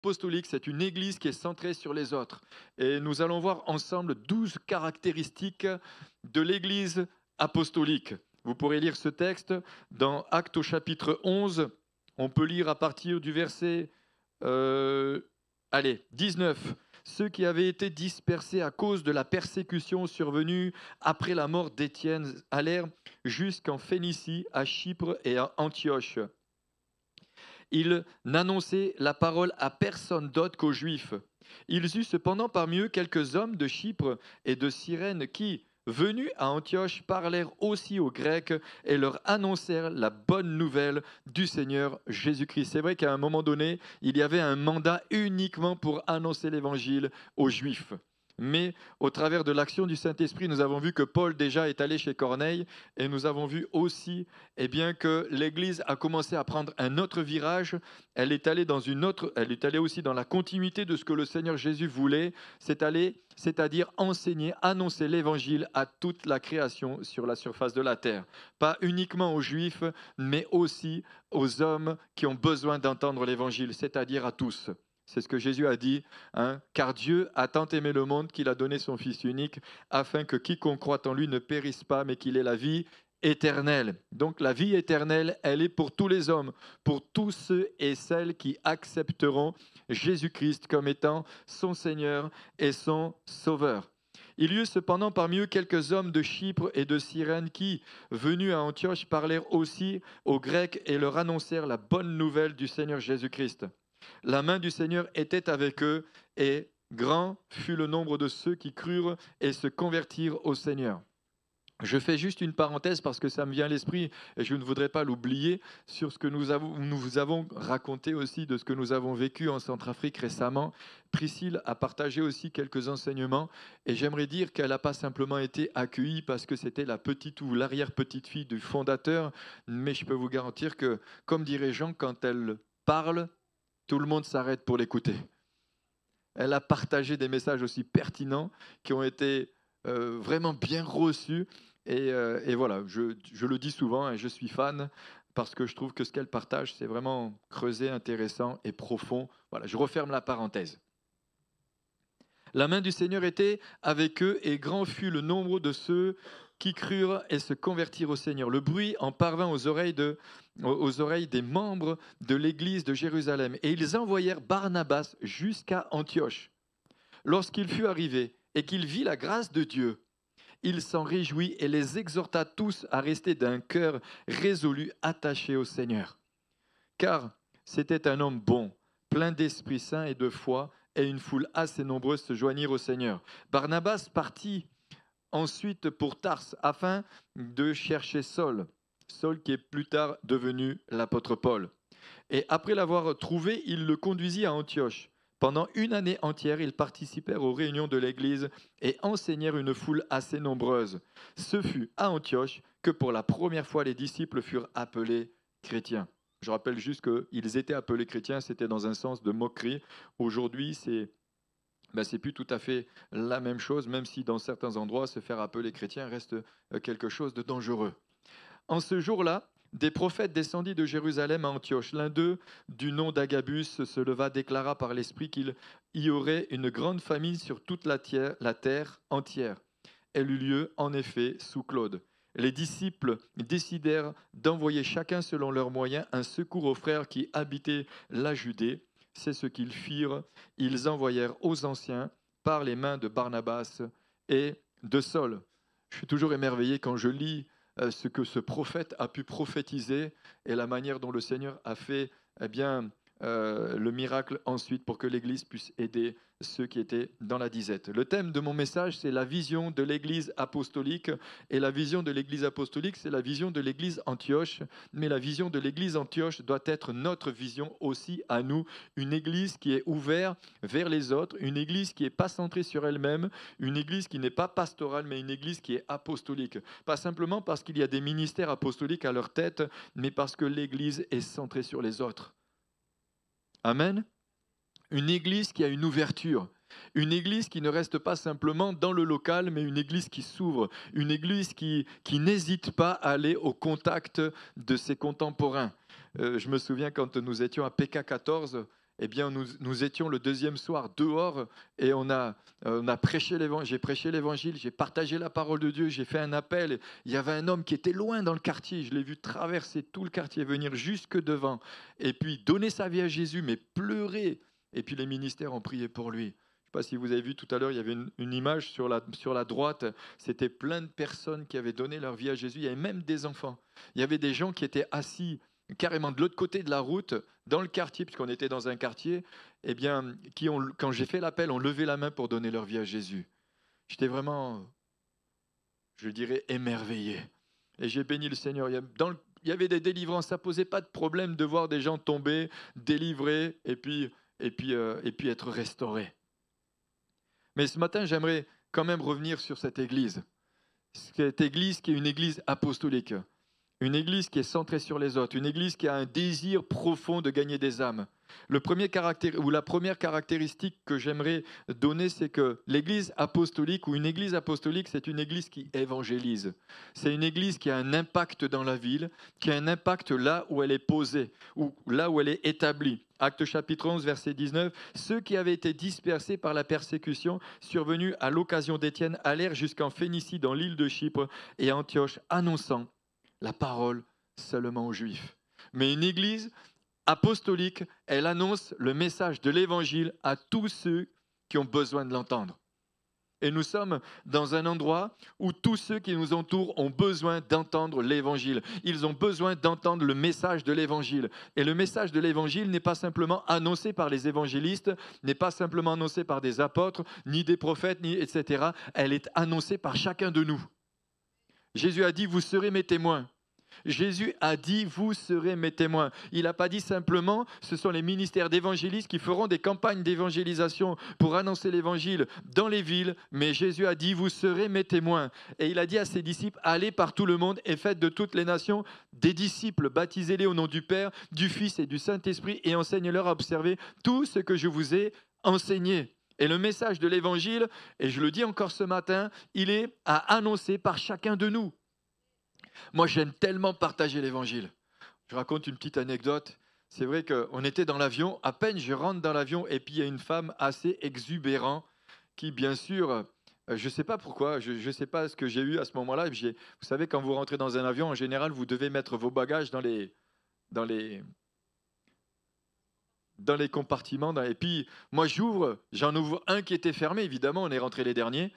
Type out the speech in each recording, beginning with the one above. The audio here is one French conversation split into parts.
apostolique, c'est une église qui est centrée sur les autres. Et nous allons voir ensemble 12 caractéristiques de l'église apostolique. Vous pourrez lire ce texte dans Actes au chapitre 11. On peut lire à partir du verset euh, 19. Ceux qui avaient été dispersés à cause de la persécution survenue après la mort d'Étienne allèrent jusqu'en Phénicie, à Chypre et à Antioche. Ils n'annonçaient la parole à personne d'autre qu'aux Juifs. Ils eurent cependant parmi eux quelques hommes de Chypre et de Cyrène qui, venus à Antioche, parlèrent aussi aux Grecs et leur annoncèrent la bonne nouvelle du Seigneur Jésus-Christ. C'est vrai qu'à un moment donné, il y avait un mandat uniquement pour annoncer l'Évangile aux Juifs. Mais au travers de l'action du Saint-Esprit, nous avons vu que Paul déjà est allé chez Corneille et nous avons vu aussi que l'Église a commencé à prendre un autre virage. Elle est allée aussi dans la continuité de ce que le Seigneur Jésus voulait, c'est-à-dire enseigner, annoncer l'Évangile à toute la création sur la surface de la terre. Pas uniquement aux Juifs, mais aussi aux hommes qui ont besoin d'entendre l'Évangile, c'est-à-dire à tous. C'est ce que Jésus a dit, car Dieu a tant aimé le monde qu'il a donné son Fils unique, afin que quiconque croit en lui ne périsse pas, mais qu'il ait la vie éternelle. Donc la vie éternelle, elle est pour tous les hommes, pour tous ceux et celles qui accepteront Jésus-Christ comme étant son Seigneur et son Sauveur. Il y eut cependant parmi eux quelques hommes de Chypre et de Cyrène qui, venus à Antioche, parlèrent aussi aux Grecs et leur annoncèrent la bonne nouvelle du Seigneur Jésus-Christ. La main du Seigneur était avec eux et grand fut le nombre de ceux qui crurent et se convertirent au Seigneur. Je fais juste une parenthèse parce que ça me vient à l'esprit et je ne voudrais pas l'oublier sur ce que nous vous avons raconté aussi de ce que nous avons vécu en Centrafrique récemment. Priscille a partagé aussi quelques enseignements et j'aimerais dire qu'elle n'a pas simplement été accueillie parce que c'était la petite ou l'arrière-petite-fille du fondateur, mais je peux vous garantir que, comme dirait Jean, quand elle parle, tout le monde s'arrête pour l'écouter. Elle a partagé des messages aussi pertinents qui ont été vraiment bien reçus. Et voilà, je le dis souvent, et je suis fan parce que je trouve que ce qu'elle partage, c'est vraiment creusé, intéressant et profond. Voilà, je referme la parenthèse. La main du Seigneur était avec eux et grand fut le nombre de ceux qui crurent et se convertirent au Seigneur. Le bruit en parvint aux oreilles des membres de l'église de Jérusalem. Et ils envoyèrent Barnabas jusqu'à Antioche. Lorsqu'il fut arrivé et qu'il vit la grâce de Dieu, il s'en réjouit et les exhorta tous à rester d'un cœur résolu, attaché au Seigneur. Car c'était un homme bon, plein d'Esprit Saint et de foi, et une foule assez nombreuse se joignirent au Seigneur. Barnabas partit ensuite pour Tarse afin de chercher Saul, Saul qui est plus tard devenu l'apôtre Paul. Et après l'avoir trouvé, il le conduisit à Antioche. Pendant une année entière, ils participèrent aux réunions de l'Église et enseignèrent une foule assez nombreuse. Ce fut à Antioche que pour la première fois les disciples furent appelés chrétiens. Je rappelle juste qu'ils étaient appelés chrétiens, c'était dans un sens de moquerie. Aujourd'hui, c'est plus tout à fait la même chose, même si dans certains endroits, se faire appeler chrétien reste quelque chose de dangereux. En ce jour-là, des prophètes descendit de Jérusalem à Antioche. L'un d'eux, du nom d'Agabus, se leva, déclara par l'Esprit qu'il y aurait une grande famine sur toute la terre entière. Elle eut lieu, en effet, sous Claude. Les disciples décidèrent d'envoyer chacun selon leurs moyens un secours aux frères qui habitaient la Judée. C'est ce qu'ils firent. Ils envoyèrent aux anciens par les mains de Barnabas et de Saul. Je suis toujours émerveillé quand je lis ce que ce prophète a pu prophétiser et la manière dont le Seigneur a fait le miracle ensuite pour que l'Église puisse aider ceux qui étaient dans la disette. Le thème de mon message, c'est la vision de l'Église apostolique. Et la vision de l'Église apostolique, c'est la vision de l'Église Antioche. Mais la vision de l'Église Antioche doit être notre vision aussi à nous. Une Église qui est ouverte vers les autres, une Église qui n'est pas centrée sur elle-même, une Église qui n'est pas pastorale, mais une Église qui est apostolique. Pas simplement parce qu'il y a des ministères apostoliques à leur tête, mais parce que l'Église est centrée sur les autres. Amen. Une église qui a une ouverture, une église qui ne reste pas simplement dans le local, mais une église qui s'ouvre, une église qui n'hésite pas à aller au contact de ses contemporains. Je me souviens quand nous étions à PK14, eh bien, nous étions le deuxième soir dehors et on a prêché l'évangile, j'ai prêché l'évangile, j'ai partagé la parole de Dieu, j'ai fait un appel. Il y avait un homme qui était loin dans le quartier, je l'ai vu traverser tout le quartier, venir jusque devant, et puis donner sa vie à Jésus, mais pleurer. Et puis les ministères ont prié pour lui. Je ne sais pas si vous avez vu tout à l'heure, il y avait une image sur la droite, c'était plein de personnes qui avaient donné leur vie à Jésus, il y avait même des enfants. Il y avait des gens qui étaient assis carrément de l'autre côté de la route, dans le quartier, puisqu'on était dans un quartier, eh bien, quand j'ai fait l'appel, ont levé la main pour donner leur vie à Jésus. J'étais vraiment, je dirais, émerveillé. Et j'ai béni le Seigneur. Il y avait des délivrances, ça ne posait pas de problème de voir des gens tomber, délivrés, et puis être restaurés. Mais ce matin, j'aimerais quand même revenir sur cette église. Cette église qui est une église apostolique. Une église qui est centrée sur les autres, une église qui a un désir profond de gagner des âmes. La première caractéristique que j'aimerais donner, c'est que l'église apostolique ou une église apostolique, c'est une église qui évangélise. C'est une église qui a un impact dans la ville, qui a un impact là où elle est posée, ou là où elle est établie. Actes chapitre 11, verset 19, « Ceux qui avaient été dispersés par la persécution survenue à l'occasion d'Étienne allèrent jusqu'en Phénicie dans l'île de Chypre et à Antioche, annonçant la parole seulement aux Juifs. » Mais une église apostolique, elle annonce le message de l'évangile à tous ceux qui ont besoin de l'entendre. Et nous sommes dans un endroit où tous ceux qui nous entourent ont besoin d'entendre l'évangile. Ils ont besoin d'entendre le message de l'évangile. Et le message de l'évangile n'est pas simplement annoncé par les évangélistes, n'est pas simplement annoncé par des apôtres, ni des prophètes, etc. Elle est annoncée par chacun de nous. Jésus a dit, vous serez mes témoins. Jésus a dit, vous serez mes témoins. Il n'a pas dit simplement, ce sont les ministères d'évangélistes qui feront des campagnes d'évangélisation pour annoncer l'évangile dans les villes, mais Jésus a dit, vous serez mes témoins. Et il a dit à ses disciples, allez par tout le monde et faites de toutes les nations des disciples, baptisez-les au nom du Père, du Fils et du Saint-Esprit et enseignez-leur à observer tout ce que je vous ai enseigné. Et le message de l'évangile, et je le dis encore ce matin, il est à annoncer par chacun de nous. Moi, j'aime tellement partager l'évangile. Je raconte une petite anecdote. C'est vrai qu'on était dans l'avion, à peine je rentre dans l'avion, et puis il y a une femme assez exubérante qui, bien sûr, je ne sais pas pourquoi, je ne sais pas ce que j'ai eu à ce moment-là. Vous savez, quand vous rentrez dans un avion, en général, vous devez mettre vos bagages dans les compartiments. Et puis, moi, j'en ouvre un qui était fermé, évidemment, on est rentré les derniers.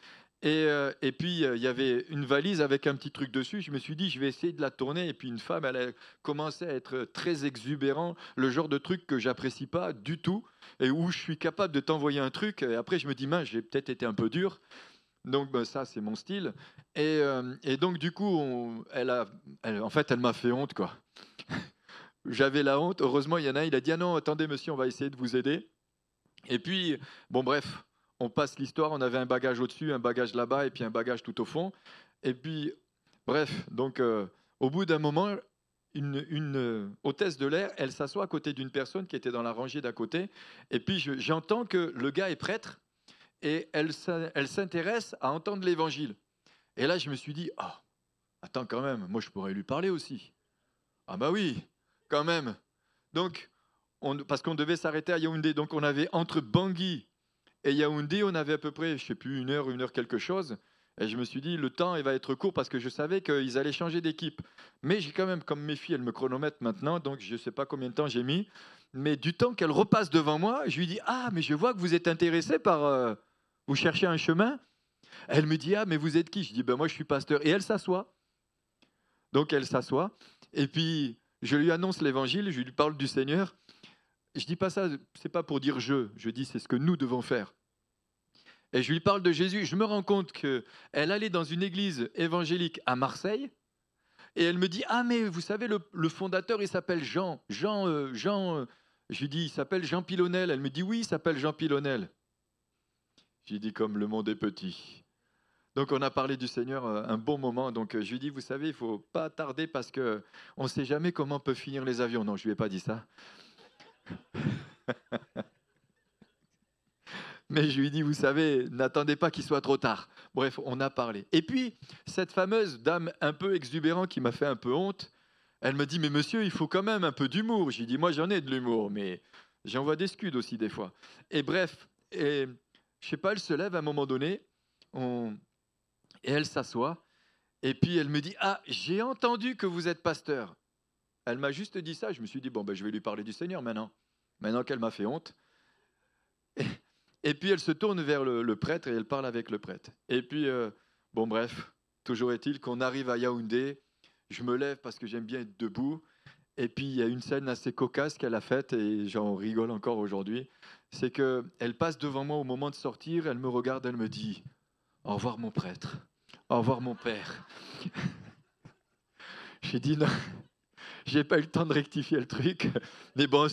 Et puis, il y avait une valise avec un petit truc dessus. Je me suis dit, je vais essayer de la tourner. Et puis, une femme, elle a commencé à être très exubérante, le genre de truc que j'apprécie pas du tout, et où je suis capable de t'envoyer un truc. Et après, je me dis, mince, j'ai peut-être été un peu dur. Donc, ça, c'est mon style. Et donc, du coup, en fait, elle m'a fait honte, quoi. J'avais la honte. Heureusement, il y en a un, il a dit, ah non, attendez, monsieur, on va essayer de vous aider. Et puis, bon, bref, on passe l'histoire. On avait un bagage au-dessus, un bagage là-bas, et puis un bagage tout au fond. Et puis, bref, donc, au bout d'un moment, une hôtesse de l'air, elle s'assoit à côté d'une personne qui était dans la rangée d'à côté. Et puis, j'entends que le gars est prêtre, et elle s'intéresse à entendre l'évangile. Et là, je me suis dit, ah, attends, quand même, moi, je pourrais lui parler aussi. Ah bah oui, quand même. Donc, parce qu'on devait s'arrêter à Yaoundé. Donc, on avait entre Bangui et Yaoundé, on avait à peu près, je ne sais plus, une heure quelque chose. Et je me suis dit, le temps, il va être court parce que je savais qu'ils allaient changer d'équipe. Mais j'ai quand même, comme mes filles, elles me chronomètrent maintenant, donc je ne sais pas combien de temps j'ai mis. Mais du temps qu'elle repasse devant moi, je lui dis, ah, mais je vois que vous êtes intéressé par... vous cherchez un chemin. Elle me dit, ah, mais vous êtes qui? Je dis, ben moi, je suis pasteur. Et elle s'assoit. Donc, elle s'assoit. Et puis, je lui annonce l'évangile, je lui parle du Seigneur. Je dis pas ça, c'est pas pour dire je dis c'est ce que nous devons faire. Et je lui parle de Jésus. Je me rends compte qu'elle allait dans une église évangélique à Marseille. Et elle me dit, ah mais vous savez, le fondateur, il s'appelle Jean. Je lui dis, il s'appelle Jean Pilonnel. Elle me dit, oui, il s'appelle Jean Pilonnel. J'ai dit, comme le monde est petit. Donc on a parlé du Seigneur un bon moment. Donc je lui dis, vous savez, il ne faut pas tarder parce qu'on ne sait jamais comment peuvent finir les avions. Non, je ne lui ai pas dit ça. Mais je lui dis, vous savez, n'attendez pas qu'il soit trop tard. Bref, on a parlé. Et puis, cette fameuse dame un peu exubérante qui m'a fait un peu honte, elle me dit, mais monsieur, il faut quand même un peu d'humour. J'ai dit, moi j'en ai de l'humour, mais J'envoie des scuds aussi des fois. Et bref, et, je sais pas, elle se lève à un moment donné, et elle s'assoit, et puis elle me dit, ah, j'ai entendu que vous êtes pasteur. Elle m'a juste dit ça, je me suis dit, bon, ben, je vais lui parler du Seigneur maintenant qu'elle m'a fait honte. Et, et puis elle se tourne vers le prêtre et elle parle avec le prêtre. Et puis, bon bref, toujours est-il qu'on arrive à Yaoundé, je me lève parce que j'aime bien être debout, et puis il y a une scène assez cocasse qu'elle a faite et j'en rigole encore aujourd'hui, c'est qu'elle passe devant moi au moment de sortir, elle me regarde, elle me dit « Au revoir mon prêtre, au revoir mon père ». J'ai dit non, j'ai pas eu le temps de rectifier le truc, mais bon,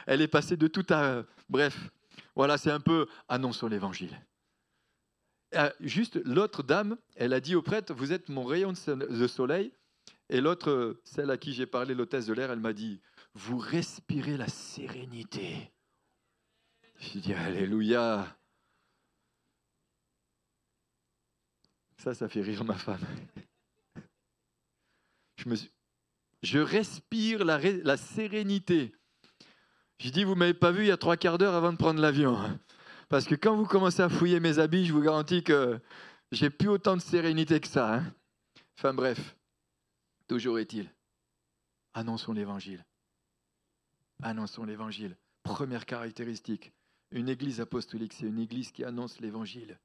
elle est passée de tout à... Bref, voilà, c'est un peu annonçons l'évangile. Juste l'autre dame, elle a dit au prêtre, vous êtes mon rayon de soleil. Et l'autre, celle à qui j'ai parlé, l'hôtesse de l'air, elle m'a dit, vous respirez la sérénité. J'ai dit, alléluia. Ça fait rire ma femme. Je respire la sérénité. J'ai dit, vous ne m'avez pas vu il y a 3/4 d'heure avant de prendre l'avion. Parce que quand vous commencez à fouiller mes habits, je vous garantis que j'ai plus autant de sérénité que ça. Enfin bref, toujours est-il. Annonçons l'évangile. Annonçons l'évangile. Première caractéristique, une église apostolique, c'est une église qui annonce l'évangile.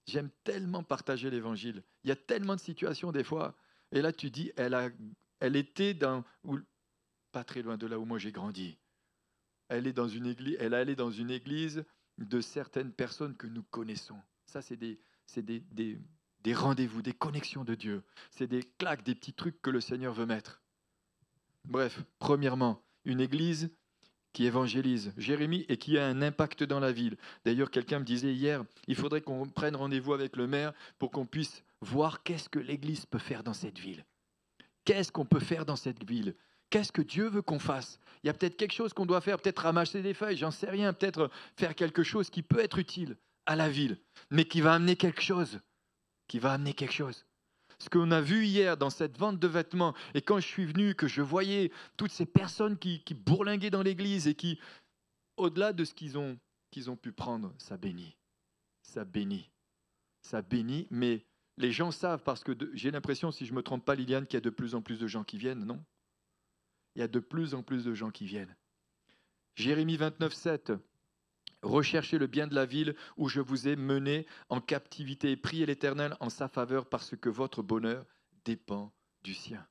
J'aime tellement partager l'évangile. Il y a tellement de situations des fois. Et là, tu dis, elle était pas très loin de là où moi j'ai grandi. Elle est allée dans une église de certaines personnes que nous connaissons. Ça, c'est des rendez-vous, des connexions de Dieu. C'est des claques, des petits trucs que le Seigneur veut mettre. Bref, premièrement, une église qui évangélise, Jérémie, et qui a un impact dans la ville. D'ailleurs, quelqu'un me disait hier, il faudrait qu'on prenne rendez-vous avec le maire pour qu'on puisse voir qu'est-ce que l'église peut faire dans cette ville. Qu'est-ce qu'on peut faire dans cette ville? Qu'est-ce que Dieu veut qu'on fasse? Il y a peut-être quelque chose qu'on doit faire, peut-être ramasser des feuilles, j'en sais rien, peut-être faire quelque chose qui peut être utile à la ville, mais qui va amener quelque chose. Ce qu'on a vu hier dans cette vente de vêtements, et quand je suis venu, que je voyais toutes ces personnes qui bourlinguaient dans l'église et qui, au-delà de ce qu'ils ont pu prendre, ça bénit. Ça bénit. Ça bénit, mais les gens savent, parce que j'ai l'impression, si je ne me trompe pas, Liliane, qu'il y a de plus en plus de gens qui viennent, non? Il y a de plus en plus de gens qui viennent. Jérémie 29, 7. Recherchez le bien de la ville où je vous ai mené en captivité et priez l'Éternel en sa faveur parce que votre bonheur dépend du sien.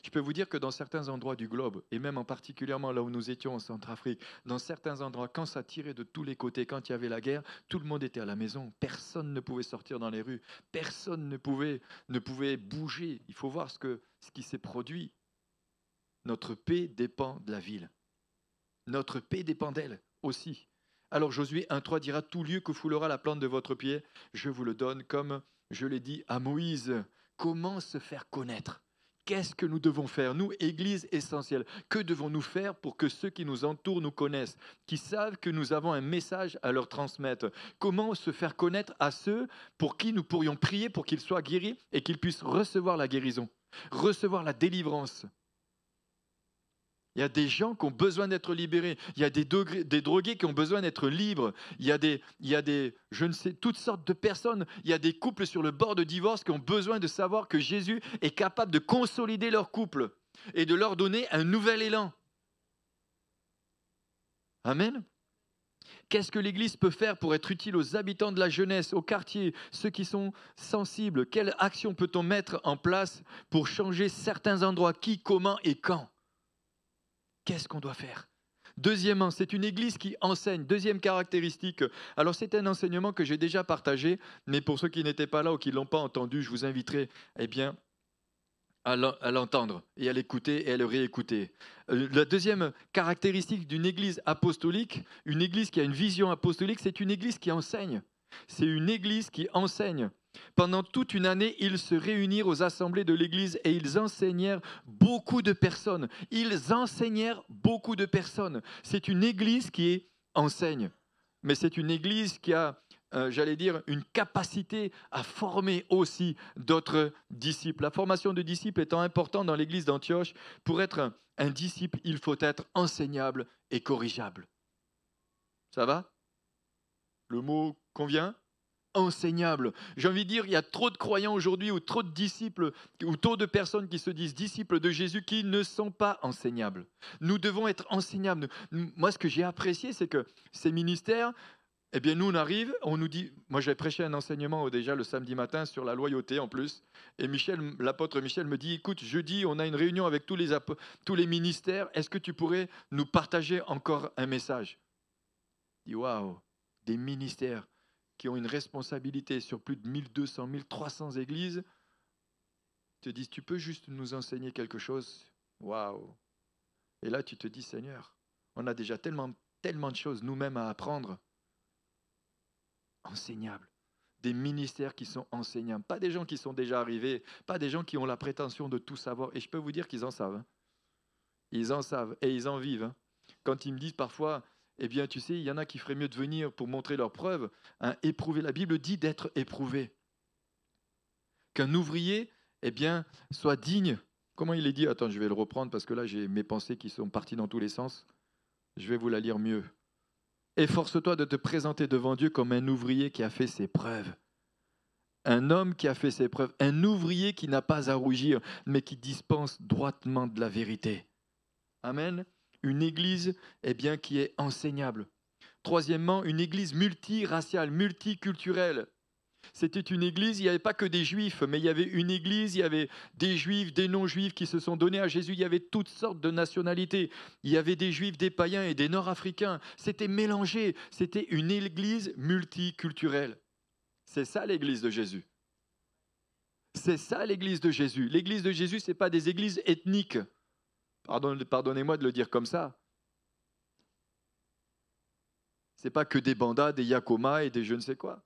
Je peux vous dire que dans certains endroits du globe, et même en particulièrement là où nous étions en Centrafrique, dans certains endroits, quand ça tirait de tous les côtés, quand il y avait la guerre, tout le monde était à la maison. Personne ne pouvait sortir dans les rues. Personne ne pouvait bouger. Il faut voir ce qui s'est produit. Notre paix dépend de la ville. Notre paix dépend d'elle aussi. Alors Josué 1,3 dira, tout lieu que foulera la plante de votre pied, je vous le donne, comme je l'ai dit à Moïse. Comment se faire connaître? Qu'est-ce que nous devons faire, nous, Église essentielle? Que devons-nous faire pour que ceux qui nous entourent nous connaissent, qui savent que nous avons un message à leur transmettre? Comment se faire connaître à ceux pour qui nous pourrions prier pour qu'ils soient guéris et qu'ils puissent recevoir la guérison, recevoir la délivrance? Il y a des gens qui ont besoin d'être libérés. Il y a des drogués qui ont besoin d'être libres. Il y a je ne sais, toutes sortes de personnes. Il y a des couples sur le bord de divorce qui ont besoin de savoir que Jésus est capable de consolider leur couple et de leur donner un nouvel élan. Amen. Qu'est-ce que l'Église peut faire pour être utile aux habitants de la jeunesse, au quartier, ceux qui sont sensibles? Quelle action peut-on mettre en place pour changer certains endroits? Qui, comment et quand? Qu'est-ce qu'on doit faire? Deuxièmement, c'est une église qui enseigne. Deuxième caractéristique. Alors, c'est un enseignement que j'ai déjà partagé, mais pour ceux qui n'étaient pas là ou qui ne l'ont pas entendu, je vous inviterai à l'entendre et à l'écouter et à le réécouter. La deuxième caractéristique d'une église apostolique, une église qui a une vision apostolique, c'est une église qui enseigne. C'est une église qui enseigne. Pendant toute une année, ils se réunirent aux assemblées de l'église et ils enseignèrent beaucoup de personnes. C'est une église qui enseigne, mais c'est une église qui a, une capacité à former aussi d'autres disciples. La formation de disciples étant importante dans l'église d'Antioche, pour être un disciple, il faut être enseignable et corrigeable. Ça va? Le mot convient? Enseignable. J'ai envie de dire, il y a trop de croyants aujourd'hui ou trop de disciples ou trop de personnes qui se disent disciples de Jésus qui ne sont pas enseignables. Nous devons être enseignables. Moi, ce que j'ai apprécié, c'est que ces ministères, eh bien, nous, on arrive, on nous dit, moi, j'ai prêché un enseignement déjà le samedi matin sur la loyauté en plus, et Michel, l'apôtre Michel me dit, écoute, jeudi, on a une réunion avec tous les ministères, est-ce que tu pourrais nous partager encore un message? Je dis, waouh, des ministères qui ont une responsabilité sur plus de 1200, 1300 églises, te disent, tu peux juste nous enseigner quelque chose? Waouh! Et là, tu te dis, Seigneur, on a déjà tellement de choses nous-mêmes à apprendre. Enseignables. Des ministères qui sont enseignables. Pas des gens qui sont déjà arrivés, pas des gens qui ont la prétention de tout savoir. Et je peux vous dire qu'ils en savent. Hein. Ils en savent et ils en vivent. Hein. Quand ils me disent parfois, eh bien, tu sais, il y en a qui feraient mieux de venir pour montrer leurs preuves. Hein, éprouver. La Bible dit d'être éprouvé. Qu'un ouvrier, eh bien, soit digne. Comment il est dit? Attends, je vais le reprendre parce que là, j'ai mes pensées qui sont parties dans tous les sens. Je vais vous la lire mieux. Efforce-toi de te présenter devant Dieu comme un ouvrier qui a fait ses preuves. Un homme qui a fait ses preuves. Un ouvrier qui n'a pas à rougir, mais qui dispense droitement de la vérité. Amen. Une église, eh bien, qui est enseignable. Troisièmement, une église multiraciale, multiculturelle. C'était une église, il n'y avait pas que des juifs, mais il y avait une église, il y avait des juifs, des non-juifs qui se sont donnés à Jésus, il y avait toutes sortes de nationalités. Il y avait des juifs, des païens et des nord-africains. C'était mélangé, c'était une église multiculturelle. C'est ça l'église de Jésus. C'est ça l'église de Jésus. L'église de Jésus, ce n'est pas des églises ethniques. Pardonnez-moi de le dire comme ça. Ce n'est pas que des bandas, des Yakomas et des je ne sais quoi.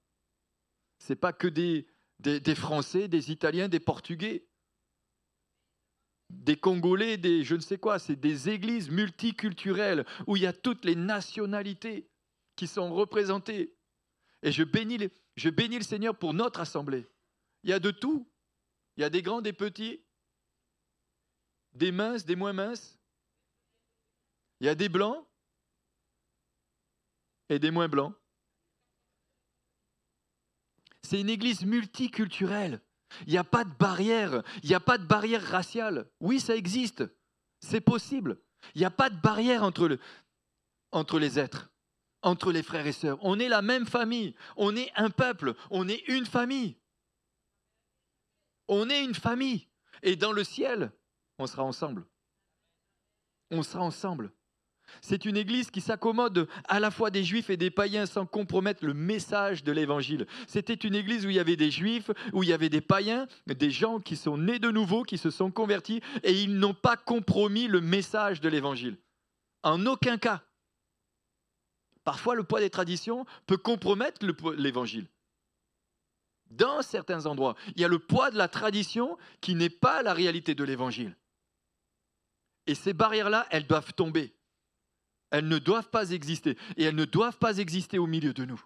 Ce n'est pas que des Français, des Italiens, des Portugais, des Congolais, des je ne sais quoi. C'est des églises multiculturelles où il y a toutes les nationalités qui sont représentées. Et je bénis le Seigneur pour notre assemblée. Il y a de tout. Il y a des grands, des petits, des minces, des moins minces. Il y a des blancs et des moins blancs. C'est une église multiculturelle. Il n'y a pas de barrière. Il n'y a pas de barrière raciale. Oui, ça existe. C'est possible. Il n'y a pas de barrière entre les êtres, entre les frères et sœurs. On est la même famille. On est un peuple. On est une famille. On est une famille. Et dans le ciel, on sera ensemble. On sera ensemble. C'est une église qui s'accommode à la fois des juifs et des païens sans compromettre le message de l'évangile. C'était une église où il y avait des juifs, où il y avait des païens, des gens qui sont nés de nouveau, qui se sont convertis et ils n'ont pas compromis le message de l'évangile. En aucun cas. Parfois, le poids des traditions peut compromettre l'évangile. Dans certains endroits, il y a le poids de la tradition qui n'est pas la réalité de l'évangile. Et ces barrières-là, elles doivent tomber. Elles ne doivent pas exister. Et elles ne doivent pas exister au milieu de nous.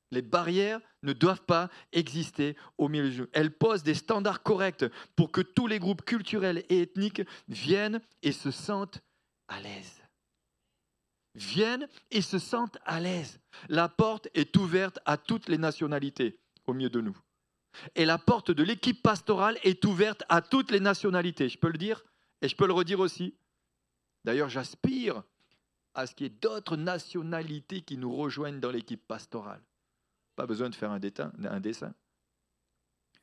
Les barrières ne doivent pas exister au milieu de nous. Elles posent des standards corrects pour que tous les groupes culturels et ethniques viennent et se sentent à l'aise. Viennent et se sentent à l'aise. La porte est ouverte à toutes les nationalités au milieu de nous. Et la porte de l'équipe pastorale est ouverte à toutes les nationalités. Je peux le dire et je peux le redire aussi. D'ailleurs, j'aspire à ce qu'il y ait d'autres nationalités qui nous rejoignent dans l'équipe pastorale. Pas besoin de faire un dessin.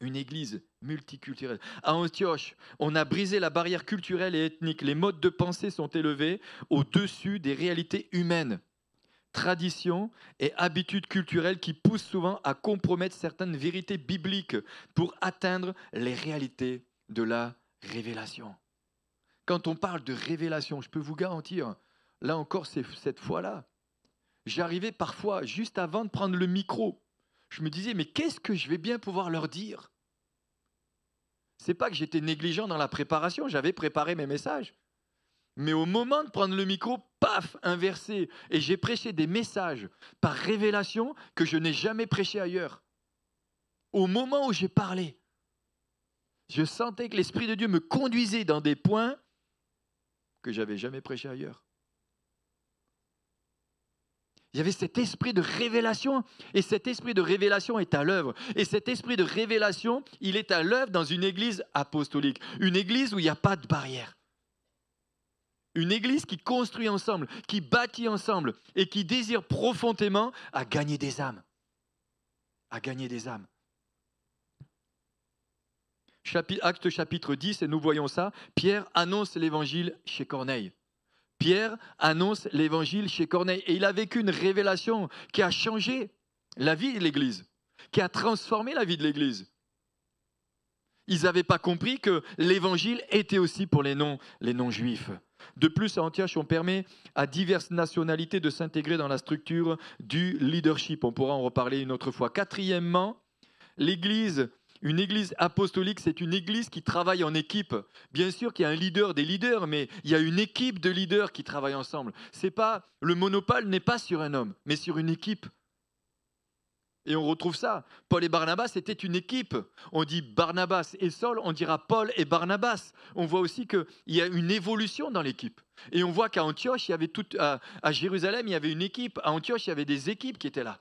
Une église multiculturelle. À Antioche, on a brisé la barrière culturelle et ethnique. Les modes de pensée sont élevés au-dessus des réalités humaines. Traditions et habitudes culturelles qui poussent souvent à compromettre certaines vérités bibliques pour atteindre les réalités de la révélation. Quand on parle de révélation, je peux vous garantir, là encore, c'est cette fois-là. J'arrivais parfois, juste avant de prendre le micro, je me disais, mais qu'est-ce que je vais bien pouvoir leur dire? C'est pas que j'étais négligent dans la préparation, j'avais préparé mes messages. Mais au moment de prendre le micro, paf, inversé. Et j'ai prêché des messages par révélation que je n'ai jamais prêché ailleurs. Au moment où j'ai parlé, je sentais que l'Esprit de Dieu me conduisait dans des points que je n'avais jamais prêchés ailleurs. Il y avait cet esprit de révélation, et cet esprit de révélation est à l'œuvre. Et cet esprit de révélation, il est à l'œuvre dans une église apostolique, une église où il n'y a pas de barrière. Une église qui construit ensemble, qui bâtit ensemble, et qui désire profondément à gagner des âmes. À gagner des âmes. Acte chapitre 10, et nous voyons ça, Pierre annonce l'évangile chez Corneille. Pierre annonce l'évangile chez Corneille et il a vécu une révélation qui a changé la vie de l'Église, qui a transformé la vie de l'Église. Ils n'avaient pas compris que l'évangile était aussi pour les non-juifs. De plus, à Antioche, on permet à diverses nationalités de s'intégrer dans la structure du leadership. On pourra en reparler une autre fois. Quatrièmement, l'Église. Une église apostolique, c'est une église qui travaille en équipe. Bien sûr qu'il y a un leader, des leaders, mais il y a une équipe de leaders qui travaillent ensemble. Le monopole n'est pas sur un homme, mais sur une équipe. Et on retrouve ça. Paul et Barnabas, c'était une équipe. On dit Barnabas et Saul, on dira Paul et Barnabas. On voit aussi qu'il y a une évolution dans l'équipe. Et on voit qu'à Antioche, à Jérusalem, il y avait une équipe. À Antioche, il y avait des équipes qui étaient là.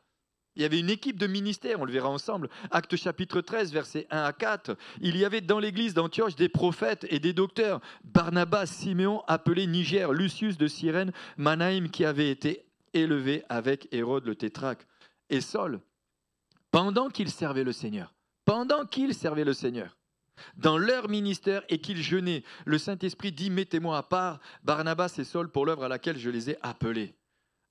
Il y avait une équipe de ministères, on le verra ensemble. Acte chapitre 13, versets 1 à 4. Il y avait dans l'église d'Antioche des prophètes et des docteurs. Barnabas, Siméon, appelé Niger, Lucius de Cyrène, Manaïm, qui avait été élevé avec Hérode le tétrarque. Et Saul, pendant qu'ils servaient le Seigneur, dans leur ministère et qu'ils jeûnaient, le Saint-Esprit dit, mettez-moi à part Barnabas et Saul pour l'œuvre à laquelle je les ai appelés.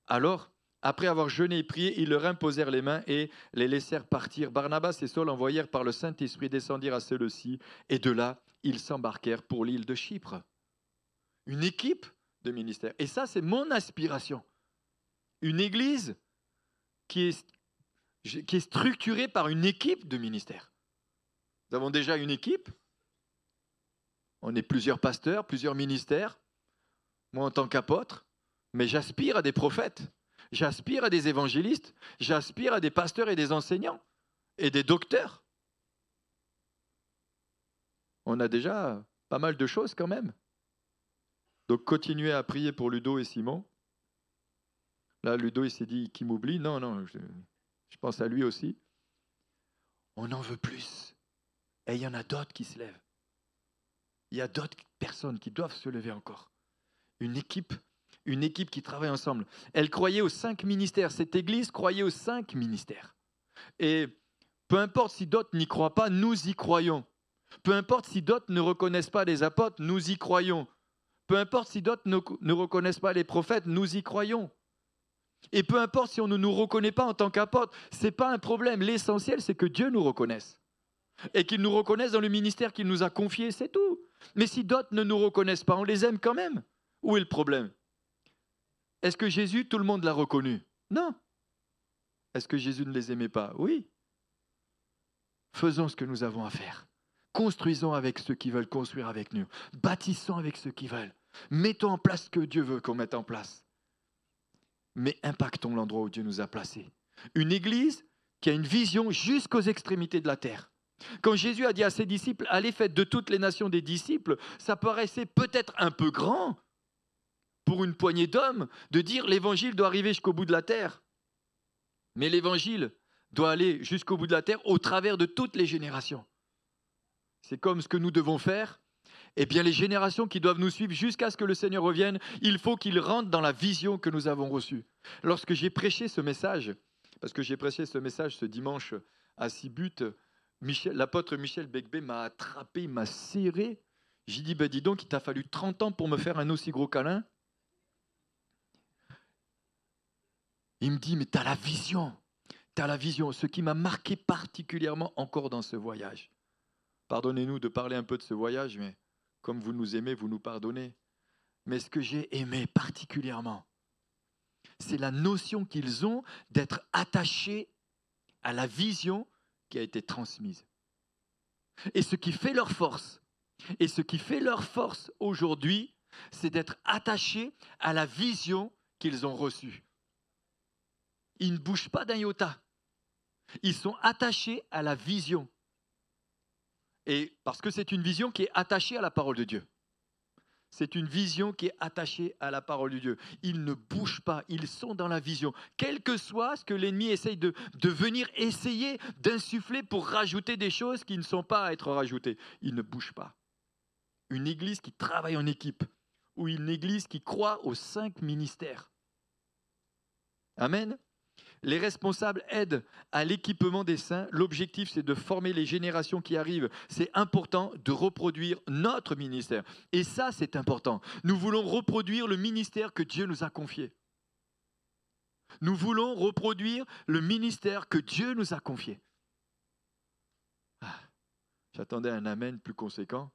Alors, après avoir jeûné et prié, ils leur imposèrent les mains et les laissèrent partir. Barnabas et Saul envoyèrent par le Saint-Esprit descendirent à ceux-ci, et de là, ils s'embarquèrent pour l'île de Chypre. Une équipe de ministère. Et ça, c'est mon aspiration. Une église qui est structurée par une équipe de ministère. Nous avons déjà une équipe. On est plusieurs pasteurs, plusieurs ministères. Moi, en tant qu'apôtre, mais j'aspire à des prophètes. J'aspire à des évangélistes, j'aspire à des pasteurs et des enseignants et des docteurs. On a déjà pas mal de choses quand même. Donc continuez à prier pour Ludo et Simon. Là, Ludo, il s'est dit qu'il m'oublie. Non, je pense à lui aussi. On en veut plus. Et il y en a d'autres qui se lèvent. Il y a d'autres personnes qui doivent se lever encore. Une équipe qui travaille ensemble. Elle croyait aux 5 ministères. Cette église croyait aux 5 ministères. Et peu importe si d'autres n'y croient pas, nous y croyons. Peu importe si d'autres ne reconnaissent pas les apôtres, nous y croyons. Peu importe si d'autres ne reconnaissent pas les prophètes, nous y croyons. Et peu importe si on ne nous reconnaît pas en tant qu'apôtres, ce n'est pas un problème. L'essentiel, c'est que Dieu nous reconnaisse. Et qu'il nous reconnaisse dans le ministère qu'il nous a confié, c'est tout. Mais si d'autres ne nous reconnaissent pas, on les aime quand même. Où est le problème ? Est-ce que Jésus, tout le monde l'a reconnu ? Non. Est-ce que Jésus ne les aimait pas ? Oui. Faisons ce que nous avons à faire. Construisons avec ceux qui veulent construire avec nous. Bâtissons avec ceux qui veulent. Mettons en place ce que Dieu veut qu'on mette en place. Mais impactons l'endroit où Dieu nous a placés. Une église qui a une vision jusqu'aux extrémités de la terre. Quand Jésus a dit à ses disciples, allez faites de toutes les nations des disciples, ça paraissait peut-être un peu grand pour une poignée d'hommes de dire l'évangile doit arriver jusqu'au bout de la terre. Mais l'évangile doit aller jusqu'au bout de la terre au travers de toutes les générations. C'est comme ce que nous devons faire. Eh bien, les générations qui doivent nous suivre jusqu'à ce que le Seigneur revienne, il faut qu'ils rentrent dans la vision que nous avons reçue. Lorsque j'ai prêché ce message, parce que j'ai prêché ce message ce dimanche à Sibut, l'apôtre Michel Becbé m'a attrapé, il m'a serré. J'ai dit, dis donc, il t'a fallu 30 ans pour me faire un aussi gros câlin. Il me dit, mais t'as la vision. Ce qui m'a marqué particulièrement encore dans ce voyage. Pardonnez-nous de parler un peu de ce voyage, mais comme vous nous aimez, vous nous pardonnez. Mais ce que j'ai aimé particulièrement, c'est la notion qu'ils ont d'être attachés à la vision qui a été transmise. Et ce qui fait leur force, aujourd'hui, c'est d'être attachés à la vision qu'ils ont reçue. Ils ne bougent pas d'un iota. Ils sont attachés à la vision. Et parce que c'est une vision qui est attachée à la parole de Dieu. C'est une vision qui est attachée à la parole de Dieu. Ils ne bougent pas, ils sont dans la vision. Quel que soit ce que l'ennemi essaye de venir essayer d'insuffler pour rajouter des choses qui ne sont pas à être rajoutées, ils ne bougent pas. Une église qui travaille en équipe, ou une église qui croit aux 5 ministères. Amen. Les responsables aident à l'équipement des saints. L'objectif, c'est de former les générations qui arrivent. C'est important de reproduire notre ministère. Et ça, c'est important. Nous voulons reproduire le ministère que Dieu nous a confié. Nous voulons reproduire le ministère que Dieu nous a confié. J'attendais un amen plus conséquent.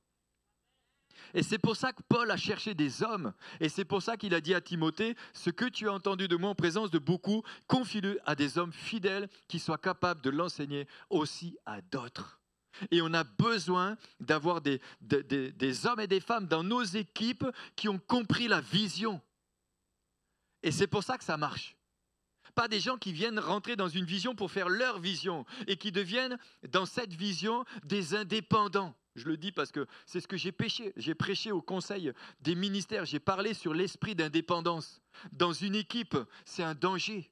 Et c'est pour ça que Paul a cherché des hommes. Et c'est pour ça qu'il a dit à Timothée, ce que tu as entendu de moi en présence de beaucoup, confie-le à des hommes fidèles qui soient capables de l'enseigner aussi à d'autres. Et on a besoin d'avoir des hommes et des femmes dans nos équipes qui ont compris la vision. Et c'est pour ça que ça marche. Pas des gens qui viennent rentrer dans une vision pour faire leur vision et qui deviennent dans cette vision des indépendants. Je le dis parce que c'est ce que j'ai prêché au conseil des ministères. J'ai parlé sur l'esprit d'indépendance. Dans une équipe, c'est un danger.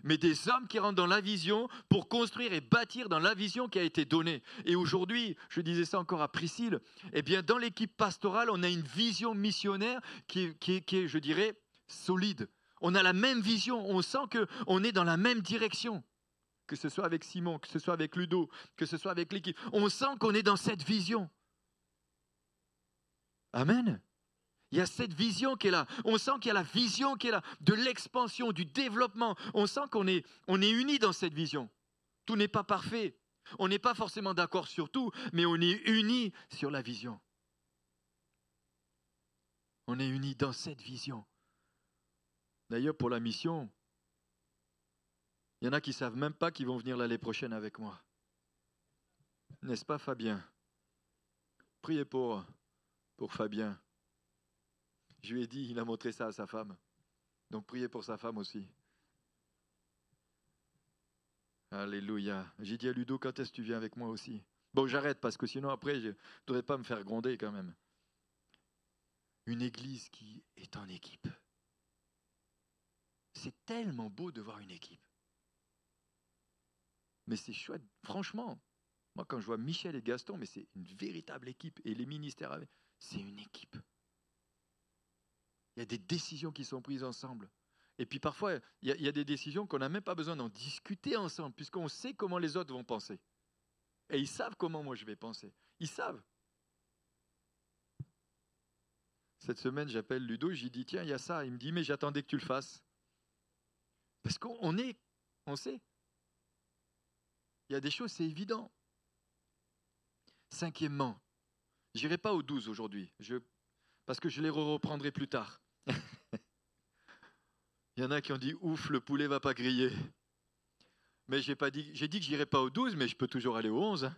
Mais des hommes qui rentrent dans la vision pour construire et bâtir dans la vision qui a été donnée. Et aujourd'hui, je disais ça encore à Priscille, eh bien dans l'équipe pastorale, on a une vision missionnaire qui est, je dirais, solide. On a la même vision, on sent qu'on est dans la même direction. Que ce soit avec Simon, que ce soit avec Ludo, que ce soit avec l'équipe. On sent qu'on est dans cette vision. Amen. Il y a cette vision qui est là. On sent qu'il y a la vision qui est là, de l'expansion, du développement. On sent qu'on est unis dans cette vision. Tout n'est pas parfait. On n'est pas forcément d'accord sur tout, mais on est unis sur la vision. On est unis dans cette vision. D'ailleurs, pour la mission, il y en a qui ne savent même pas qu'ils vont venir l'année prochaine avec moi. N'est-ce pas, Fabien? Priez pour Fabien. Je lui ai dit, il a montré ça à sa femme. Donc priez pour sa femme aussi. Alléluia. J'ai dit à Ludo, quand est-ce que tu viens avec moi aussi? Bon, j'arrête parce que sinon après, je ne devrais pas me faire gronder quand même. Une église qui est en équipe. C'est tellement beau de voir une équipe. Mais c'est chouette, franchement. Moi, quand je vois Michel et Gaston, mais c'est une véritable équipe. Et les ministères avec, c'est une équipe. Il y a des décisions qui sont prises ensemble. Et puis parfois, il y a des décisions qu'on n'a même pas besoin d'en discuter ensemble, puisqu'on sait comment les autres vont penser. Et ils savent comment moi je vais penser. Ils savent. Cette semaine, j'appelle Ludo, j'ai dit, tiens, il y a ça. Il me dit, mais j'attendais que tu le fasses. Parce qu'on sait. Il y a des choses, c'est évident. Cinquièmement, je n'irai pas aux 12 aujourd'hui, parce que je les reprendrai plus tard. Il y en a qui ont dit, ouf, le poulet ne va pas griller. Mais j'ai dit que je n'irai pas aux 12, mais je peux toujours aller aux 11. Hein.